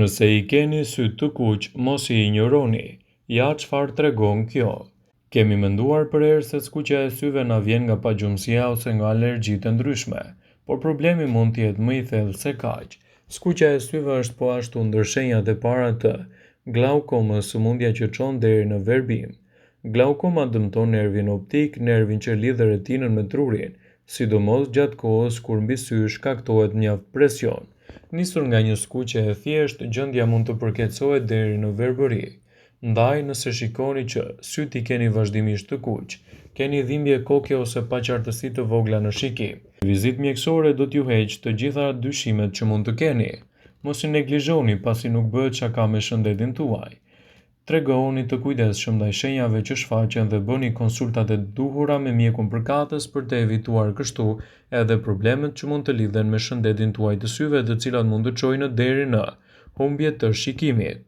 Nëse i keni sy të kuq, mos i injoroni. Ja çfarë tregon kjo. Kemi menduar për herë se skuqja e syve na vjen nga pagjumësia ose nga alergjitë e ndryshme, por problemi mund të jetë më i thellë se kaq. Skuqja e syve është po ashtu ndër shenjat e para të glaukomës, sëmundja që çon deri në verbim. Glaukoma dëmton nervin optik, nervin që lidh retinën me trurin, sidomos gjatë kohës kur mbi sy shkaktohet mjaft presion. Nisur nga një skuqje e thjeshtë, gjendja mund të përkeçësohet deri në verbëri. Ndaj, nëse shikoni që syt i keni vazhdimisht të kuq, keni dhimbje koke ose paqartësi të vogla në shikim, vizitë mjekësore do t'ju heqë të gjitha dyshimet që mund të keni. Mos i neglizhoni pasi nuk bëhet shaka me shëndetin tuaj. Tregohuni të kujdesshëm ndaj shenjave që shfaqen dhe bëni konsultat e duhura me mjekun përkatës për të evituar kështu edhe problemet që mund të lidhen me shëndetin tuaj të syve, të cilat mund të çojnë deri në humbje të shikimit.